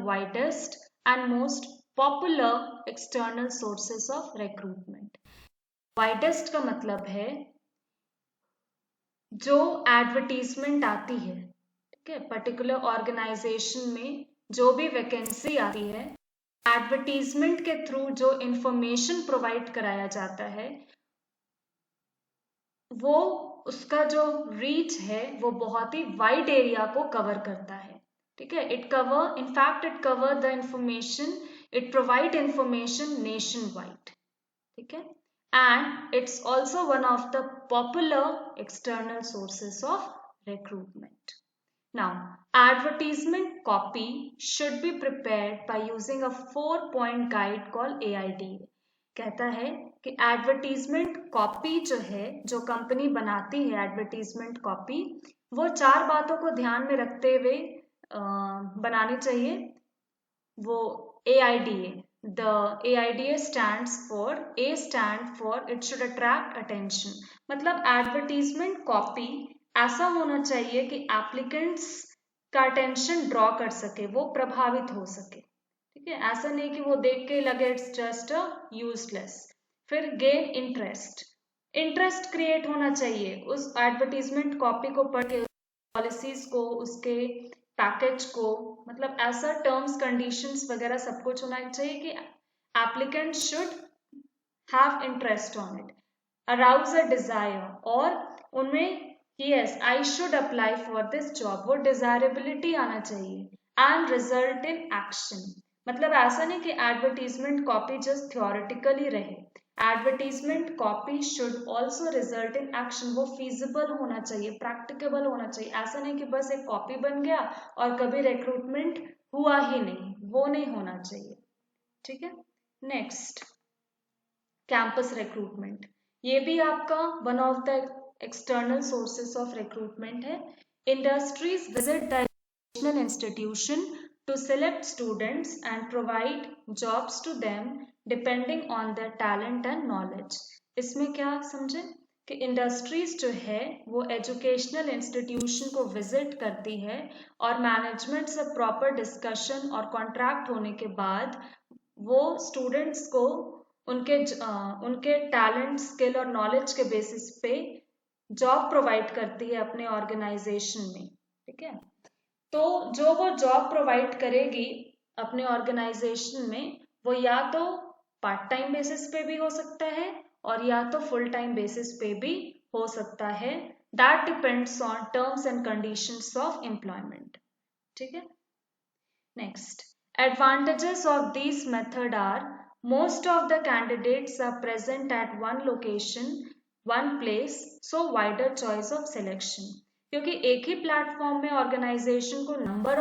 widest and most popular external sources of recruitment. Widest का मतलब है जो एडवर्टीजमेंट आती है, ठीक है, पर्टिकुलर ऑर्गेनाइजेशन में जो भी वैकेंसी आती है, एडवर्टीजमेंट के थ्रू जो इंफॉर्मेशन प्रोवाइड कराया जाता है, वो उसका जो रीच है वो बहुत ही वाइड एरिया को कवर करता है, ठीक है. It cover the information, it provide information nation wide, ठीक है. And it's also one of the popular external sources of recruitment. Now, advertisement copy should be prepared by using a 4-point guide called AIDA. कहता है कि advertisement copy जो है, जो company बनाती है एडवर्टीजमेंट कॉपी, वो 4 बातों को ध्यान में रखते हुए बनानी चाहिए. वो AIDA, the AIDA stands for, A stand for it should attract attention. मतलब एडवर्टीजमेंट कॉपी ऐसा होना चाहिए कि एप्लीकेंट्स का अटेंशन ड्रॉ कर सके, वो प्रभावित हो सके, ठीक है. ऐसा नहीं कि वो देख के लगे इट्स जस्ट अ यूजलेस. फिर गेन इंटरेस्ट क्रिएट होना चाहिए उस एडवर्टीजमेंट कॉपी को पढ़ के, पॉलिसीज को, उसके पैकेज को, मतलब ऐसा टर्म्स कंडीशंस वगैरह सब कुछ होना चाहिए कि applicant should have interest on it, arouse a desire, और उनमें yes I should apply for this job, वो डिजायरेबिलिटी आना चाहिए. एंड रिजल्ट इन एक्शन, मतलब ऐसा नहीं कि एडवर्टीजमेंट कॉपी जस्ट थ्योरेटिकली रहे, advertisement copy should also result in action, वो फीजिबल होना चाहिए, प्रैक्टिकेबल होना चाहिए. ऐसा नहीं कि बस एक कॉपी बन गया और कभी रिक्रूटमेंट हुआ ही नहीं, वो नहीं होना चाहिए, ठीक है. Next, campus recruitment. ये भी आपका one of the external sources of recruitment है. Industries visit the educational institution to select students and provide jobs to them depending on their talent and knowledge. इसमें क्या समझे कि इंडस्ट्रीज जो है वो एजुकेशनल इंस्टीट्यूशन को विजिट करती है और मैनेजमेंट से प्रॉपर डिस्कशन और कॉन्ट्रैक्ट होने के बाद वो स्टूडेंट्स को उनके टैलेंट, स्किल और नॉलेज के बेसिस पे जॉब प्रोवाइड करती है अपने ऑर्गेनाइजेशन में, ठीक है. तो जो वो जॉब प्रोवाइड करेगी अपने ऑर्गेनाइजेशन में, वो या तो पार्ट टाइम बेसिस पे भी हो सकता है और या तो फुल टाइम बेसिस पे भी हो सकता है. That depends on terms and conditions of employment, ठीक है. Next, advantages of this method are most of the candidates are present at one location, one place, so wider choice of selection. क्योंकि एक ही प्लेटफॉर्म में organisation को number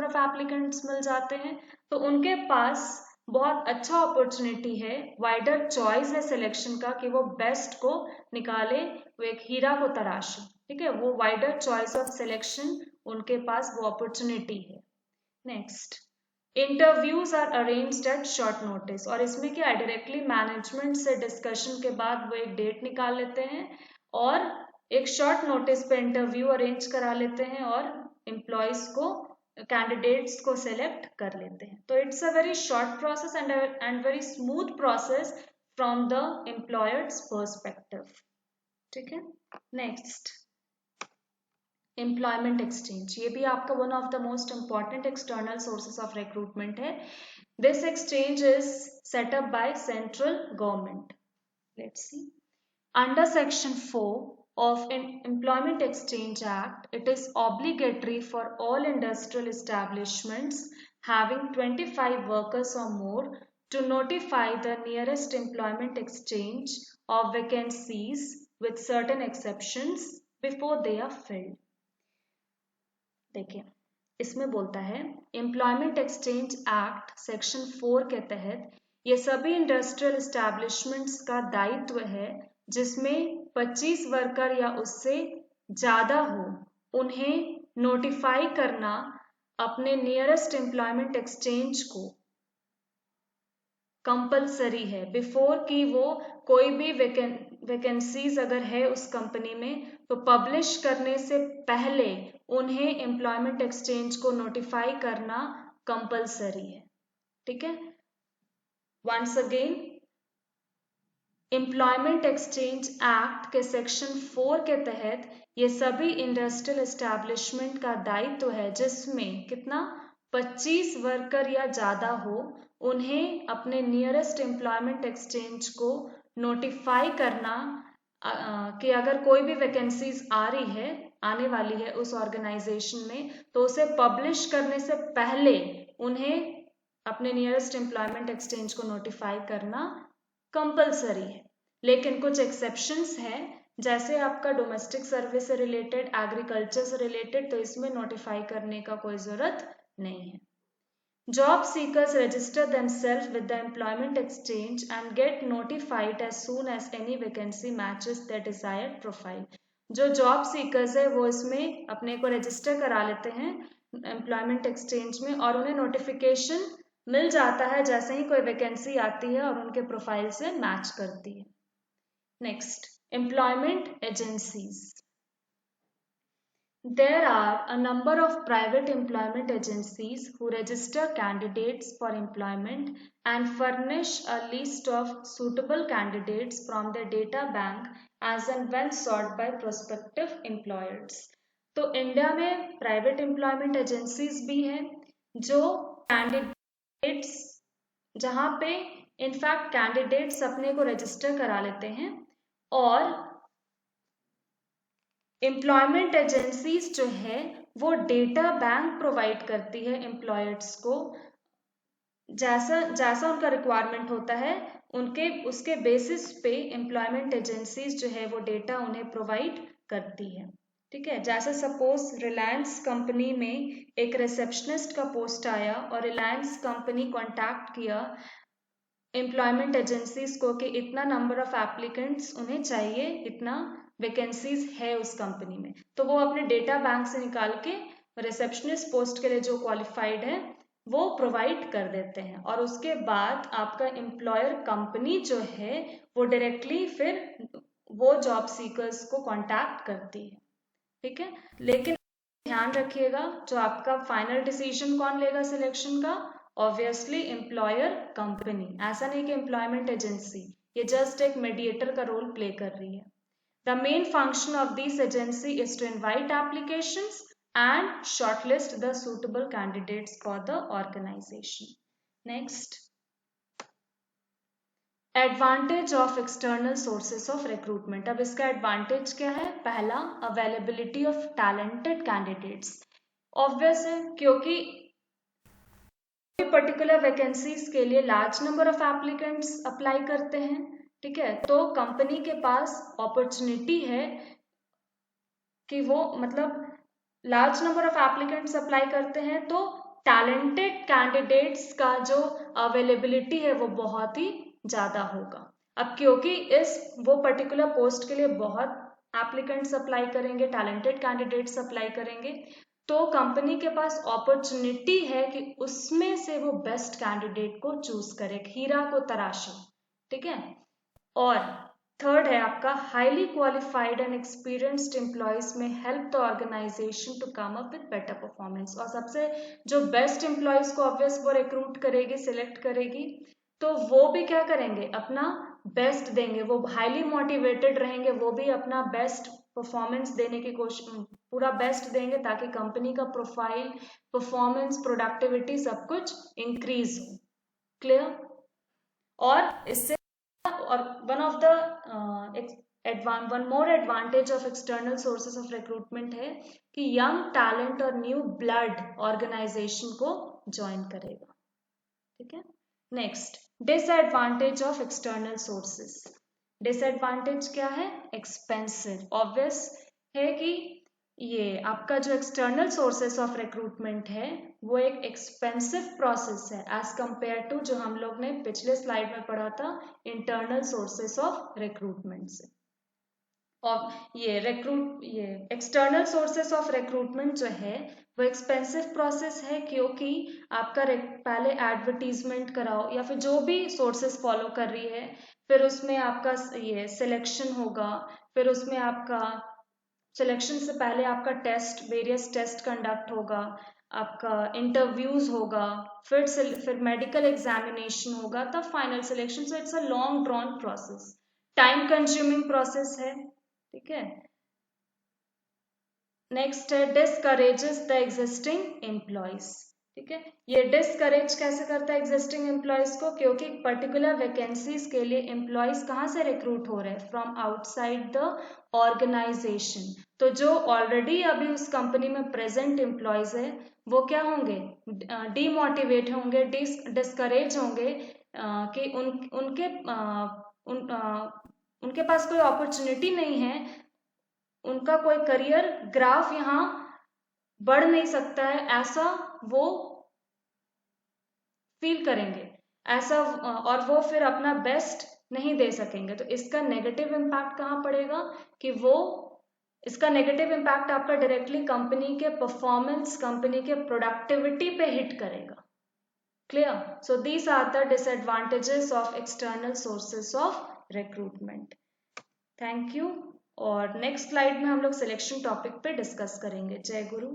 of applicants मिल जाते हैं, तो उनके पास बहुत अच्छा अपॉर्चुनिटी है, वाइडर चॉइस है सिलेक्शन का कि वो बेस्ट को निकाले, वो एक हीरा को तराशे, ठीक है. वो वाइडर चॉइस ऑफ सिलेक्शन, उनके पास वो अपॉर्चुनिटी है. Next, interviews are arranged at short notice. और इसमें क्या, डायरेक्टली मैनेजमेंट से डिस्कशन के बाद वो एक डेट निकाल लेते हैं और एक शॉर्ट नोटिस पे इंटरव्यू अरेंज करा लेते हैं और एम्प्लॉयज को, कैंडिडेट्स को सेलेक्ट कर लेते हैं. तो it's a very short process and very smooth process from the employer's perspective, ठीक है. Next, employment exchange. ये भी आपका one of the most important external sources of recruitment है. This exchange is set up by central government. Let's see, under section 4 of an Employment Exchange Act, it is obligatory for all industrial establishments having 25 workers or more to notify the nearest employment exchange of vacancies with certain exceptions before they are filled. देखिए, इसमें बोलता है employment exchange act section 4 के तहत ये सभी industrial establishments का दायित्व है जिसमें 25 वर्कर या उससे ज़्यादा हो, उन्हें नोटिफाई करना अपने नियरेस्ट एम्प्लॉयमेंट एक्सचेंज को कंपलसरी है बिफोर कि वो कोई भी वैकेंसीज अगर है उस कंपनी में तो पब्लिश करने से पहले उन्हें एम्प्लॉयमेंट एक्सचेंज को नोटिफाई करना कंपलसरी है। ठीक है, once again, employment exchange act के सेक्शन 4 के तहत ये सभी इंडस्ट्रियल एस्टैब्लिशमेंट का दायित्व है जिसमें कितना 25 वर्कर या ज्यादा हो, उन्हें अपने नियरेस्ट एम्प्लॉयमेंट एक्सचेंज को नोटिफाई करना कि अगर कोई भी वैकेंसीज आ रही है, आने वाली है उस ऑर्गेनाइजेशन में, तो उसे पब्लिश करने से पहले उन्हें अपने नियरेस्ट एम्प्लॉयमेंट एक्सचेंज को नोटिफाई करना कंपलसरी है। लेकिन कुछ एक्सेप्शंस हैं, जैसे आपका डोमेस्टिक सर्विस से रिलेटेड, एग्रीकल्चर से रिलेटेड, तो इसमें नोटिफाई करने का कोई जरूरत नहीं है। Job seekers register themselves with the employment exchange and get notified as soon as any vacancy matches their desired profile. जो जॉब सीकर्स है वो इसमें अपने को रजिस्टर करा लेते हैं एम्प्लॉयमेंट एक्सचेंज में, और उन्हें नोटिफिकेशन मिल जाता है जैसे ही कोई वैकेंसी आती है और उनके प्रोफाइल से मैच करती है। Next, employment agencies. There are a number of private employment agencies who register candidates for employment and furnish a list of suitable candidates from their data bank as and when sought by prospective employers. तो India में private employment agencies भी हैं जो candidates, जहाँ पे in fact candidates अपने को register करा लेते हैं, और एम्प्लॉयमेंट एजेंसीज जो है वो डेटा बैंक प्रोवाइड करती है एम्प्लॉयर्स को, जैसा जैसा उनका रिक्वायरमेंट होता है उसके बेसिस पे एम्प्लॉयमेंट एजेंसीज जो है वो डेटा उन्हें प्रोवाइड करती है। ठीक है, जैसे सपोज रिलायंस कंपनी में एक रिसेप्शनिस्ट का पोस्ट आया और रिलायंस कंपनी कॉन्टैक्ट किया एम्प्लॉयमेंट एजेंसीज को कि इतना नंबर ऑफ एप्लीकेंट्स उन्हें चाहिए, इतना वैकेंसीज है उस कंपनी में, तो वो अपने डेटा बैंक से निकाल के रिसेप्शनिस्ट पोस्ट के लिए जो क्वालिफाइड है वो प्रोवाइड कर देते हैं, और उसके बाद आपका एम्प्लॉयर कंपनी जो है वो डायरेक्टली फिर वो जॉब सीकर्स को कांटेक्ट करती है। ठीक है, लेकिन ध्यान रखिएगा जो आपका फाइनल डिसीजन कौन लेगा सिलेक्शन का, ऑब्वियसली एम्प्लॉयर कंपनी, ऐसा नहीं कि एम्प्लॉयमेंट एजेंसी, ये जस्ट एक मीडिएटर का रोल प्ले कर रही है। The main function of this agency is to invite applications and shortlist the suitable candidates for the organization. Next, advantage of external sources of recruitment. अब इसका advantage क्या है? पहला, availability of talented candidates. Obvious है क्योंकि particular vacancies के लिए large number of applicants apply करते हैं। ठीक है, तो कंपनी के पास अपॉर्चुनिटी है कि वो मतलब large number of applicants apply करते हैं, तो टैलेंटेड कैंडिडेट्स का जो अवेलेबिलिटी है वो बहुत ही ज्यादा होगा। अब क्योंकि वो पर्टिकुलर पोस्ट के लिए बहुत एप्लीकेंट्स अप्लाई करेंगे, टैलेंटेड कैंडिडेट्स अप्लाई करेंगे, तो कंपनी के पास अपॉर्चुनिटी है कि उसमें से वो बेस्ट कैंडिडेट को चूज करे, हीरा को तराशे। ठीक है, और थर्ड है आपका highly qualified and experienced employees may help the organisation to come up with better performance. और सबसे जो बेस्ट एम्प्लॉयज को ऑब्वियस वो रिक्रूट करेगी, सिलेक्ट करेगी, तो वो भी क्या करेंगे, अपना बेस्ट देंगे, वो हाईली मोटिवेटेड रहेंगे, वो भी अपना बेस्ट परफॉर्मेंस देने की कोशिश, पूरा बेस्ट देंगे ताकि कंपनी का प्रोफाइल, परफॉर्मेंस, प्रोडक्टिविटी सब कुछ इंक्रीज हो। क्लियर? और इससे और one more advantage of external sources of recruitment है कि यंग टैलेंट और न्यू ब्लड ऑर्गेनाइजेशन को ज्वाइन करेगा। ठीक है, next, disadvantage of external sources. Disadvantage क्या है? एक्सपेंसिव। ऑब्वियस है कि ये आपका जो एक्सटर्नल सोर्सेस ऑफ रिक्रूटमेंट है वो एक एक्सपेंसिव प्रोसेस है एज कंपेयर टू जो हम लोग ने पिछले स्लाइड में पढ़ा था इंटरनल सोर्सेस ऑफ रिक्रूटमेंट से। और ये एक्सटर्नल सोर्सेस ऑफ रिक्रूटमेंट जो है वो एक्सपेंसिव प्रोसेस है क्योंकि आपका पहले एडवर्टीजमेंट कराओ या फिर जो भी सोर्सेस फॉलो कर रही है, फिर उसमें आपका ये सिलेक्शन होगा, फिर उसमें आपका सिलेक्शन से पहले आपका टेस्ट, वेरियस टेस्ट कंडक्ट होगा, आपका इंटरव्यूज होगा, फिर मेडिकल एग्जामिनेशन होगा, तब final selection. So it's a long drawn process, time consuming process है, ठीक है। नेक्स्ट है डिस्करेजेस द एग्जिस्टिंग एम्प्लॉयज, ठीक है। ये डिस्करेज कैसे करता है एग्जिस्टिंग एम्प्लॉयज को, क्योंकि पर्टिकुलर वैकेंसीज के लिए एम्प्लॉयज कहाँ से रिक्रूट हो रहे हैं, फ्रॉम आउटसाइड द ऑर्गेनाइजेशन। तो जो ऑलरेडी अभी उस कंपनी में प्रेजेंट एम्प्लॉयज है वो क्या होंगे, डीमोटिवेट होंगे, डिस्करेज होंगे कि उनके पास कोई अपॉर्चुनिटी नहीं है, उनका कोई करियर ग्राफ यहाँ बढ़ नहीं सकता है, ऐसा वो फील करेंगे, ऐसा और वो फिर अपना बेस्ट नहीं दे सकेंगे। तो इसका नेगेटिव इम्पैक्ट कहाँ पड़ेगा कि वो, इसका नेगेटिव इम्पैक्ट आपका डायरेक्टली कंपनी के परफॉर्मेंस, कंपनी के प्रोडक्टिविटी पे हिट करेगा। Clear? So these are the disadvantages of external sources of recruitment. Thank you. और नेक्स्ट स्लाइड में हम लोग सिलेक्शन टॉपिक पे डिस्कस करेंगे। जय गुरु।